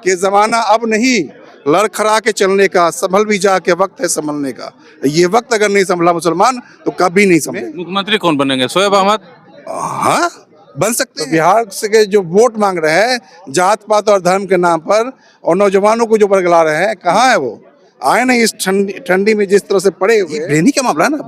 कि ज़माना अब नहीं लड़खड़ा के चलने का, संभल भी जा के वक्त है संभलने का। ये वक्त अगर नहीं संभला मुसलमान तो कभी नहीं संभले। मुख्यमंत्री कौन बनेंगे? शोएब अहमद? हाँ, बन सकते हैं। बिहार से के जो वोट मांग रहे हैं जात पात और धर्म के नाम पर और नौजवानों को जो बरगला रहे हैं, कहाँ है वो? आए ना इस ठंडी में जिस तरह से पड़े हुए, ब्रेनी का मामला है ना,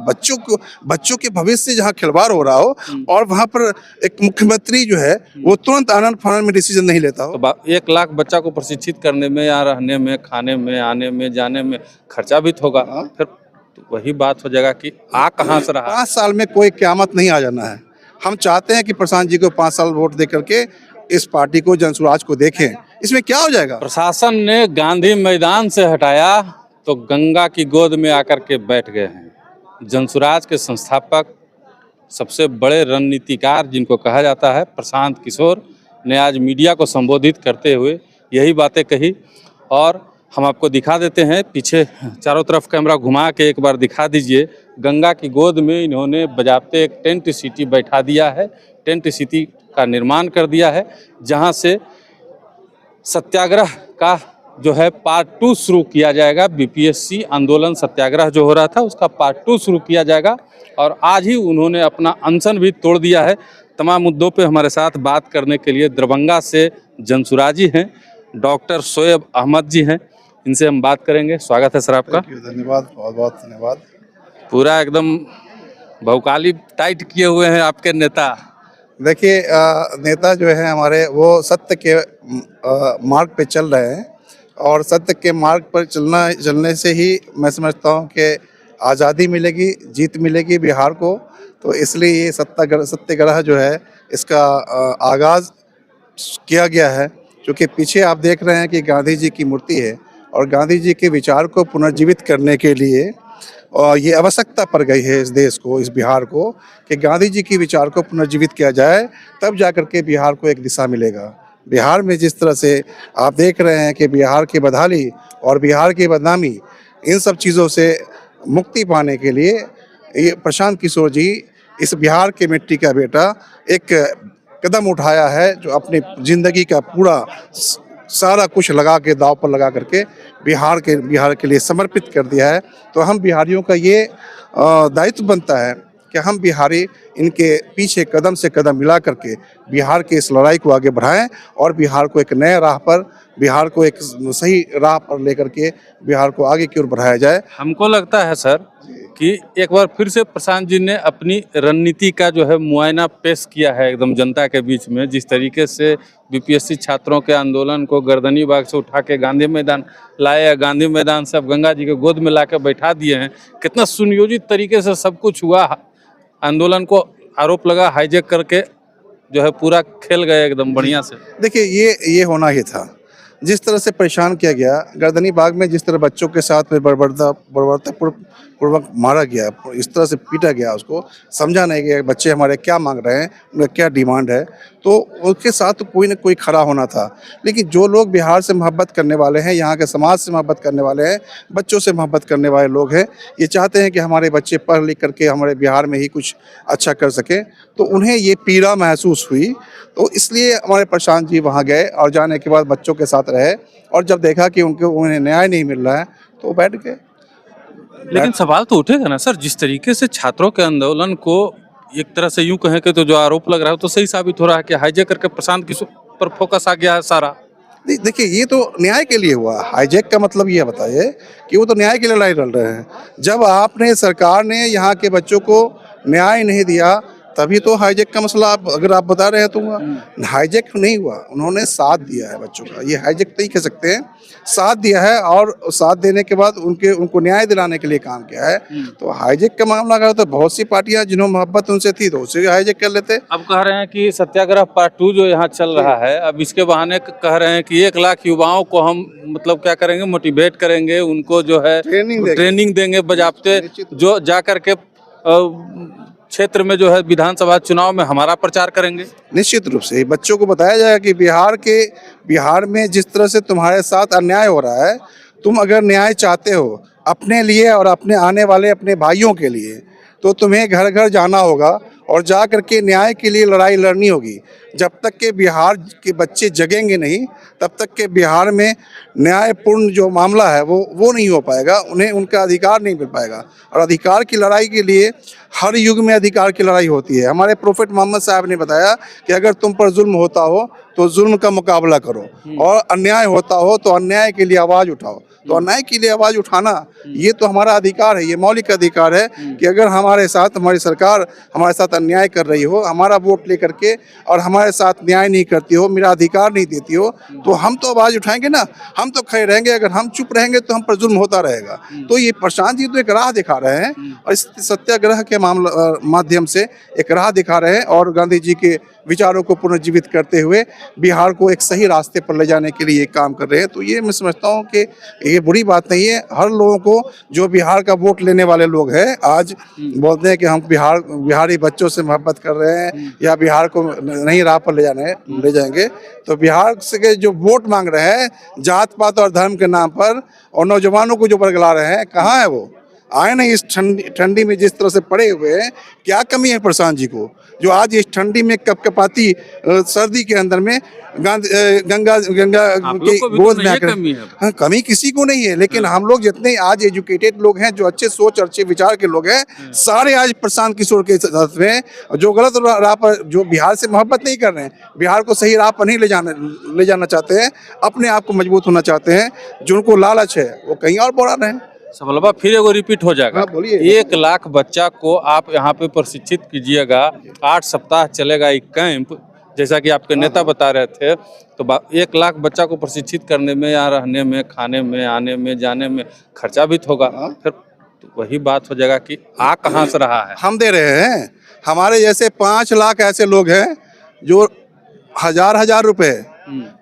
बच्चों के भविष्य से जहाँ खिलवाड़ हो रहा हो और वहाँ पर एक मुख्यमंत्री जो है वो तुरंत आनन फानन में डिसीजन नहीं लेता हो। तो 1 लाख बच्चा को प्रशिक्षित करने में, यहाँ रहने में, खाने में, आने में, जाने में खर्चा भी तो होगा। फिर तो वही बात हो जाएगा कि कहाँ से रहा। 5 साल में कोई क़यामत नहीं आ जाना है। हम चाहते हैं कि प्रशांत जी को 5 साल वोट दे करके इस पार्टी को, जनसुराज को देखें। इसमें क्या हो जाएगा? प्रशासन ने गांधी मैदान से हटाया तो गंगा की गोद में आकर के बैठ गए हैं। जनसुराज के संस्थापक, सबसे बड़े रणनीतिकार जिनको कहा जाता है, प्रशांत किशोर ने आज मीडिया को संबोधित करते हुए यही बातें कही। और हम आपको दिखा देते हैं, पीछे चारों तरफ कैमरा घुमा के एक बार दिखा दीजिए। गंगा की गोद में इन्होंने बजाते एक टेंट सिटी बैठा दिया है, टेंट सिटी का निर्माण कर दिया है, जहां से सत्याग्रह का जो है पार्ट 2 शुरू किया जाएगा। बीपीएससी आंदोलन सत्याग्रह जो हो रहा था उसका पार्ट 2 शुरू किया जाएगा। और आज ही उन्होंने अपना अनशन भी तोड़ दिया है। तमाम मुद्दों पे हमारे साथ बात करने के लिए दरभंगा से जनसुराजी हैं, डॉक्टर शोएब अहमद जी हैं, इनसे हम बात करेंगे। स्वागत है सर आपका। धन्यवाद, बहुत बहुत धन्यवाद। पूरा एकदम भौकाली टाइट किए हुए हैं आपके नेता। देखिए, नेता जो है हमारे वो सत्य के मार्ग पे चल रहे हैं और सत्य के मार्ग पर चलने से ही मैं समझता हूँ कि आज़ादी मिलेगी, जीत मिलेगी बिहार को। तो इसलिए ये सत्याग्रह जो है इसका आगाज़ किया गया है। क्योंकि पीछे आप देख रहे हैं कि गांधी जी की मूर्ति है और गांधी जी के विचार को पुनर्जीवित करने के लिए और ये आवश्यकता पड़ गई है इस देश को, इस बिहार को, कि गांधी जी के विचार को पुनर्जीवित किया जाए, तब जाकर के बिहार को एक दिशा मिलेगा। बिहार में जिस तरह से आप देख रहे हैं कि बिहार की बदहाली और बिहार की बदनामी, इन सब चीज़ों से मुक्ति पाने के लिए ये प्रशांत किशोर जी, इस बिहार के मिट्टी का बेटा, एक कदम उठाया है जो अपनी ज़िंदगी का पूरा सारा कुछ लगा के, दांव पर लगा करके बिहार के लिए समर्पित कर दिया है। तो हम बिहारियों का ये दायित्व बनता है कि हम बिहारी इनके पीछे कदम से कदम मिला करके बिहार की इस लड़ाई को आगे बढ़ाएं और बिहार को एक नए राह पर, बिहार को एक सही राह पर लेकर के बिहार को आगे की ओर बढ़ाया जाए। हमको लगता है सर कि एक बार फिर से प्रशांत जी ने अपनी रणनीति का जो है मुआयना पेश किया है एकदम जनता के बीच में। जिस तरीके से बीपीएससी छात्रों के आंदोलन को गर्दनी बाग से उठा के गांधी मैदान लाए, गांधी मैदान से अब गंगा जी के गोद में ला के बैठा दिए हैं, कितना सुनियोजित तरीके से सब कुछ हुआ। आंदोलन को आरोप लगा हाईजैक करके जो है पूरा खेल गए एकदम बढ़िया से। देखिए, ये होना ही था। जिस तरह से परेशान किया गया गर्दनी बाग में, जिस तरह बच्चों के साथ में बर्बरतापूर्वक मारा गया, इस तरह से पीटा गया, उसको समझा नहीं गया बच्चे हमारे क्या मांग रहे हैं, उनका क्या डिमांड है, तो उसके साथ तो कोई ना कोई खड़ा होना था। लेकिन जो लोग बिहार से मोहब्बत करने वाले हैं, यहाँ के समाज से मोहब्बत करने वाले हैं, बच्चों से मोहब्बत करने वाले लोग हैं, ये चाहते हैं कि हमारे बच्चे पढ़ लिख करके हमारे बिहार में ही कुछ अच्छा कर सकें, तो उन्हें ये पीड़ा महसूस हुई। तो इसलिए हमारे प्रशांत जी वहाँ गए और जाने के बाद बच्चों के साथ रहे और जब देखा कि उन्हें न्याय नहीं मिल रहा है तो वो बैठ गए। लेकिन सवाल तो उठेगा ना सर, जिस तरीके से छात्रों के आंदोलन को एक तरह से यूं कहें कि तो जो आरोप लग रहा है तो सही साबित हो रहा है कि हाईजैक करके प्रशांत किशोर पर फोकस आ गया है सारा। देखिए, ये तो न्याय के लिए हुआ। हाईजैक का मतलब ये बताइए कि वो तो न्याय की लड़ाई लड़ रहे हैं। जब आपने, सरकार ने यहाँ के बच्चों को न्याय नहीं दिया तभी तो हाईजैक का मसला अगर आप बता रहे हैं तो हुआ। हाईजैक नहीं हुआ, उन्होंने साथ दिया है बच्चों का, ये हाईजैक नहीं कह सकते हैं, साथ दिया है और साथ देने के बाद उनको न्याय दिलाने के लिए काम किया है। तो हाईजैक का मामला अगर तो बहुत सी पार्टियां जिन्होंने मोहब्बत उनसे थी तो उसे हाईजैक कर लेते। अब कह रहे हैं कि सत्याग्रह पार्ट 2 जो यहाँ चल रहा है, अब इसके बहाने कह रहे हैं कि 1 लाख युवाओं को हम मतलब क्या करेंगे, मोटिवेट करेंगे, उनको जो है ट्रेनिंग देंगे बजाते, जो जा करके क्षेत्र में जो है विधानसभा चुनाव में हमारा प्रचार करेंगे। निश्चित रूप से बच्चों को बताया जाएगा कि बिहार में जिस तरह से तुम्हारे साथ अन्याय हो रहा है, तुम अगर न्याय चाहते हो अपने लिए और अपने आने वाले अपने भाइयों के लिए, तो तुम्हें घर घर जाना होगा और जा करके न्याय के लिए लड़ाई लड़नी होगी। जब तक के बिहार के बच्चे जगेंगे नहीं, तब तक के बिहार में न्यायपूर्ण जो मामला है वो नहीं हो पाएगा, उन्हें उनका अधिकार नहीं मिल पाएगा। और अधिकार की लड़ाई के लिए हर युग में अधिकार की लड़ाई होती है। हमारे प्रोफेट मोहम्मद साहब ने बताया कि अगर तुम पर जुल्म होता हो तो जुल्म का मुकाबला करो, और अन्याय होता हो तो अन्याय के लिए आवाज़ उठाओ। तो अन्याय के लिए आवाज़ उठाना ये तो हमारा अधिकार है, ये मौलिक अधिकार है कि अगर हमारे साथ हमारी सरकार हमारे साथ अन्याय कर रही हो, हमारा वोट लेकर के और हमारे साथ न्याय नहीं करती हो, मेरा अधिकार नहीं देती हो, तो हम तो आवाज़ उठाएंगे ना, हम तो खड़े रहेंगे। अगर हम चुप रहेंगे तो हम पर जुल्म होता रहेगा। तो ये प्रशांत जी तो एक राह दिखा रहे हैं, और इस सत्याग्रह के माध्यम से एक राह दिखा रहे हैं, और गांधी जी के विचारों को पुनर्जीवित करते हुए बिहार को एक सही रास्ते पर ले जाने के लिए काम कर रहे हैं। तो ये मैं समझता हूँ कि ये बुरी बात नहीं है। हर लोगों को, जो बिहार का वोट लेने वाले लोग हैं, आज बोलते हैं कि हम बिहारी बच्चों से मोहब्बत कर रहे हैं या बिहार को नई राह पर ले जाएंगे, तो बिहार से जो वोट मांग रहे हैं जात पात और धर्म के नाम पर, और नौजवानों को जो बरगला रहे हैं, कहाँ है वो? आए नहीं इस ठंडी में जिस तरह से पड़े हुए हैं, क्या कमी है प्रशांत जी को, जो आज इस ठंडी में कपकपाती सर्दी के अंदर में गंगा के गोद में आकर। हाँ, कमी किसी को नहीं है, लेकिन हम लोग जितने आज एजुकेटेड लोग हैं, जो अच्छे सोच अच्छे विचार के लोग हैं, सारे आज प्रशांत किशोर के साथ में, जो गलत राह पर, जो बिहार से मोहब्बत नहीं कर रहे हैं, बिहार को सही राह पर नहीं ले जाना चाहते हैं, अपने आप को मजबूत होना चाहते हैं, जिनको लालच है वो कहीं और बढ़ा रहे हैं। सफलबा फिर एगो रिपीट हो जाएगा। हाँ, बोलिए। 1 लाख बच्चा को आप यहाँ पे प्रशिक्षित कीजिएगा, 8 सप्ताह चलेगा ये कैंप, जैसा कि आपके नेता बता रहे थे। तो 1 लाख बच्चा को प्रशिक्षित करने में, यहाँ रहने में, खाने में, आने में, जाने में खर्चा भी तो होगा। फिर तो वही बात हो जाएगा कि आ कहाँ से रहा है। हम दे रहे हैं, हमारे जैसे 5 लाख ऐसे लोग हैं जो हजार रुपए,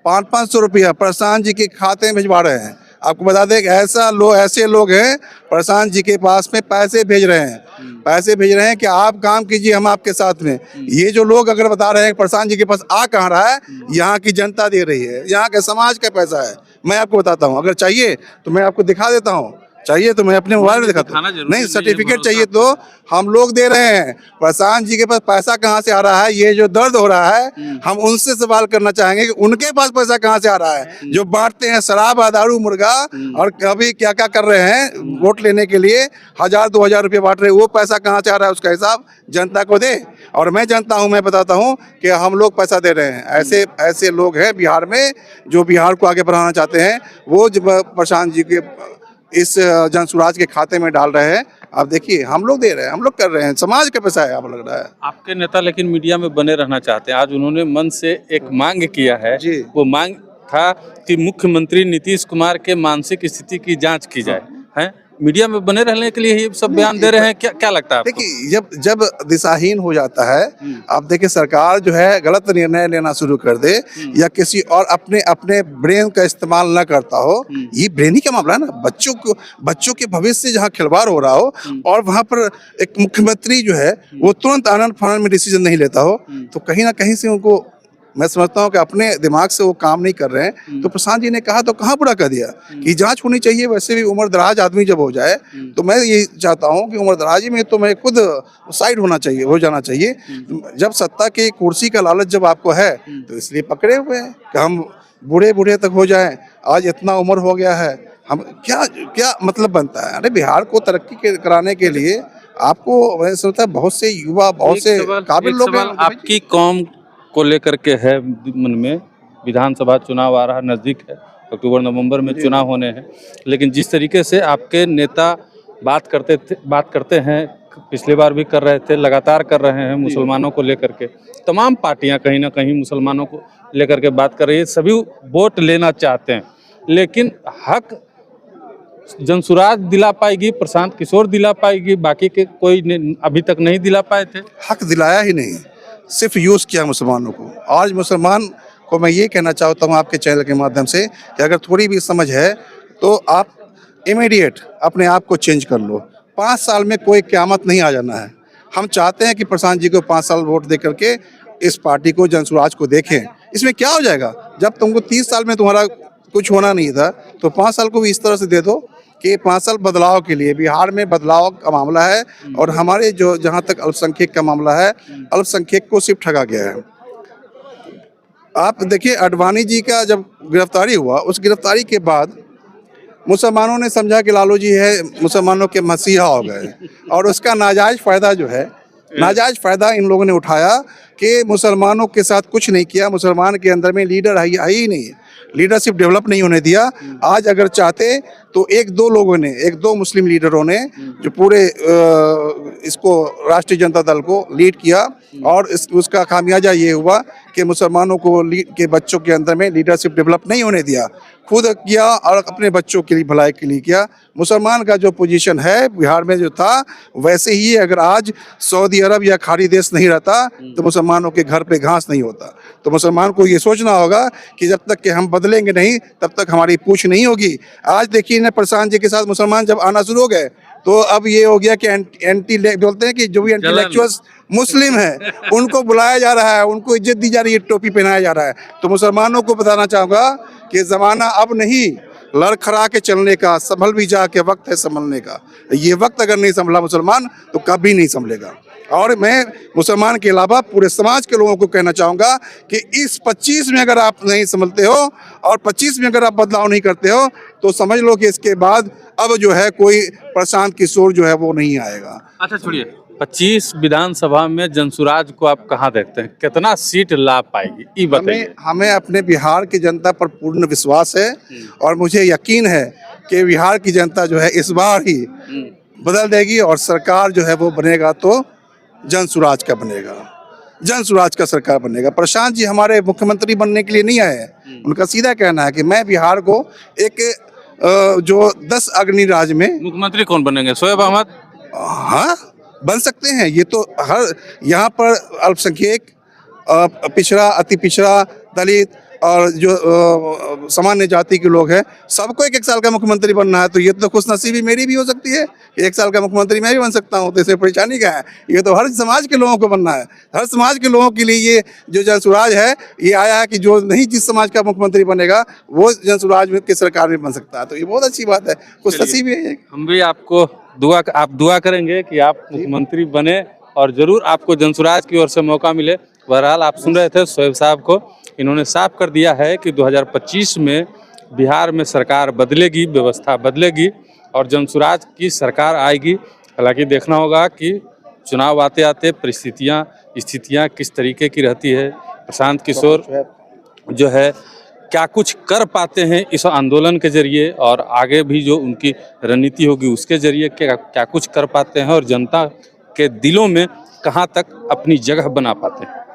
500 रुपया प्रशांत जी के खाते में भिजवा रहे हैं। आपको बता दें कि ऐसे लोग हैं, प्रशांत जी के पास में पैसे भेज रहे हैं कि आप काम कीजिए, हम आपके साथ में। ये जो लोग अगर बता रहे हैं प्रशांत जी के पास आ कहाँ रहा है, यहाँ की जनता दे रही है, यहाँ के समाज का पैसा है। मैं आपको बताता हूँ, अगर चाहिए तो मैं आपको दिखा देता हूँ, चाहिए तो मैं अपने मोबाइल में दिखाता हूँ। नहीं, सर्टिफिकेट चाहिए तो हम लोग दे रहे हैं। प्रशांत जी के पास पैसा कहाँ से आ रहा है, ये जो दर्द हो रहा है, हम उनसे सवाल करना चाहेंगे कि उनके पास पैसा कहाँ से आ रहा है, जो बांटते हैं शराब, दारू, मुर्गा, और कभी क्या क्या कर रहे हैं वोट लेने के लिए, 1000-2000 रुपये बांट रहे हैं, वो पैसा कहाँ से आ रहा है, उसका हिसाब जनता को दे। और मैं जानता हूँ, मैं बताता हूँ कि हम लोग पैसा दे रहे हैं। ऐसे लोग हैं बिहार में जो बिहार को आगे बढ़ाना चाहते हैं, वो प्रशांत जी के इस जनसुराज के खाते में डाल रहे हैं। आप देखिए, हम लोग दे रहे हैं, हम लोग कर रहे हैं, समाज का पैसा है। आप लग रहा है आपके नेता लेकिन मीडिया में बने रहना चाहते हैं। आज उन्होंने मन से एक मांग किया है जी। वो मांग था कि मुख्यमंत्री नीतीश कुमार के मानसिक स्थिति की जांच की जाए। हैं, मीडिया में बने रहने के लिए ये सब बयान दे रहे हैं, क्या लगता है आपको? देखिए, जब दिशाहीन हो जाता है, आप देखिए सरकार जो है गलत निर्णय लेना शुरू कर दे, या किसी और अपने ब्रेन का इस्तेमाल न करता हो, ये ब्रेन ही का मामला है ना। बच्चों के भविष्य से जहाँ खिलवाड़ हो रहा हो, और वहाँ पर एक मुख्यमंत्री जो है वो तुरंत आनंद फानंद में डिसीजन नहीं लेता हो, तो कहीं ना कहीं से उनको, मैं समझता हूँ कि अपने दिमाग से वो काम नहीं कर रहे हैं। तो प्रशांत जी ने कहा तो कहाँ पूरा कर दिया कि जांच होनी चाहिए। वैसे भी उम्र दराज आदमी जब हो जाए, तो मैं ये चाहता हूँ कि उम्र दराज में तो मैं खुद साइड हो जाना चाहिए। जब सत्ता की कुर्सी का लालच जब आपको है, तो इसलिए पकड़े हुए हैं कि हम बूढ़े तक हो जाएं। आज इतना उम्र हो गया है, हम क्या मतलब बनता है? अरे बिहार को तरक्की कराने के लिए आपको, मैं सोचता बहुत से युवा, बहुत से काबिल लोग हैं। आपकी कौम को लेकर के है मन में, विधानसभा चुनाव आ रहा, नज़दीक है, अक्टूबर-नवंबर में चुनाव होने हैं, लेकिन जिस तरीके से आपके नेता बात करते हैं, पिछली बार भी कर रहे थे, लगातार कर रहे हैं मुसलमानों को लेकर के, तमाम पार्टियां कहीं ना कहीं मुसलमानों को लेकर के बात कर रही है, सभी वोट लेना चाहते हैं, लेकिन हक जनसुराज दिला पाएगी, प्रशांत किशोर दिला पाएगी, बाकी के कोई अभी तक नहीं दिला पाए थे। हक दिलाया ही नहीं, सिर्फ यूज़ किया मुसलमानों को। आज मुसलमान को मैं ये कहना चाहता हूँ आपके चैनल के माध्यम से कि अगर थोड़ी भी समझ है तो आप इमीडिएट अपने आप को चेंज कर लो। 5 साल में कोई क़यामत नहीं आ जाना है। हम चाहते हैं कि प्रशांत जी को 5 साल वोट दे करके इस पार्टी को, जनसुराज को देखें। इसमें क्या हो जाएगा? जब तुमको 30 साल में तुम्हारा कुछ होना नहीं था, तो 5 साल को भी इस तरह से दे दो कि 5 साल बदलाव के लिए। बिहार में बदलाव का मामला है, और हमारे जो जहाँ तक अल्पसंख्यक का मामला है, अल्पसंख्यक को सिर्फ ठगा गया है। आप देखिए, अडवाणी जी का जब गिरफ्तारी हुआ, उस गिरफ्तारी के बाद मुसलमानों ने समझा कि लालू जी है मुसलमानों के मसीहा हो गए, और उसका नाजायज़ फ़ायदा जो है, नाजायज़ फ़ायदा इन लोगों ने उठाया कि मुसलमानों के साथ कुछ नहीं किया। मुसलमान के अंदर में लीडर है ही नहीं, लीडरशिप डेवलप नहीं होने दिया। आज अगर चाहते तो एक दो लोगों ने, एक दो मुस्लिम लीडरों ने जो पूरे इसको राष्ट्रीय जनता दल को लीड किया, और उसका खामियाजा ये हुआ कि मुसलमानों को के बच्चों के अंदर में लीडरशिप डेवलप नहीं होने दिया, खुद किया और अपने बच्चों के लिए भलाई के लिए किया। मुसलमान का जो पोजीशन है बिहार में जो था, वैसे ही अगर आज सऊदी अरब या खाड़ी देश नहीं रहता तो मुसलमानों के घर पे घास नहीं होता। तो मुसलमान को ये सोचना होगा कि जब तक कि हम बदलेंगे नहीं, तब तक हमारी पूछ नहीं होगी। आज देखिए ना, प्रशांत जी के साथ मुसलमान जब आना शुरू हो गए, तो अब ये हो गया कि एंटी बोलते हैं कि जो भी इंटेलेक्चुअल्स मुस्लिम है उनको बुलाया जा रहा है, उनको इज्जत दी जा रही है, टोपी पहनाया जा रहा है। तो मुसलमानों को बताना चाहूँगा कि ज़माना अब नहीं लड़खड़ा के चलने का, संभल भी जा के वक्त है संभलने का। ये वक्त अगर नहीं संभला मुसलमान, तो कभी नहीं संभलेगा। और मैं मुसलमान के अलावा पूरे समाज के लोगों को कहना चाहूँगा कि इस 25 में अगर आप नहीं संभलते हो और 25 में अगर आप बदलाव नहीं करते हो, तो समझ लो कि इसके बाद अब जो है कोई प्रशांत किशोर जो है वो नहीं आएगा। अच्छा छोड़िए, 25 विधानसभा में जनसुराज को आप कहाँ देखते हैं, कितना सीट ला पाएगी, ये बताइए। हमें अपने बिहार की जनता पर पूर्ण विश्वास है, और मुझे यकीन है कि बिहार की जनता जो है इस बार ही बदल देगी, और सरकार जो है वो बनेगा तो जनसुराज का बनेगा, जनसुराज का सरकार बनेगा। प्रशांत जी हमारे मुख्यमंत्री बनने के लिए नहीं आए हैं। उनका सीधा कहना है कि मैं बिहार को एक जो 10 अग्नि राज्य में मुख्यमंत्री कौन बनेंगे, शोएब अहमद? हाँ, बन सकते हैं। ये तो हर यहाँ पर अल्पसंख्यक, पिछड़ा, अति पिछड़ा, दलित और जो सामान्य जाति के लोग हैं, सबको एक साल का मुख्यमंत्री बनना है। तो ये तो खुशनसीबी मेरी भी हो सकती है कि 1 साल का मुख्यमंत्री मैं भी बन सकता हूँ। तो इसमें परेशानी क्या है? ये तो हर समाज के लोगों को बनना है। हर समाज के लोगों के लिए ये जो जनसुराज है, ये आया है कि जो नहीं जिस समाज का मुख्यमंत्री बनेगा वो जनसुराज की सरकार में बन सकता है। तो ये बहुत अच्छी बात है, खुशनसीबी है। हम भी आपको आप दुआ करेंगे कि आप मुख्यमंत्री बने और जरूर आपको जनसुराज की ओर से मौका मिले। बहरहाल आप सुन रहे थे शोएब साहब को, इन्होंने साफ कर दिया है कि 2025 में बिहार में सरकार बदलेगी, व्यवस्था बदलेगी और जनसुराज की सरकार आएगी। हालांकि देखना होगा कि चुनाव आते आते स्थितियां किस तरीके की रहती है। प्रशांत किशोर जो है क्या कुछ कर पाते हैं इस आंदोलन के जरिए, और आगे भी जो उनकी रणनीति होगी उसके जरिए क्या कुछ कर पाते हैं, और जनता के दिलों में कहाँ तक अपनी जगह बना पाते हैं।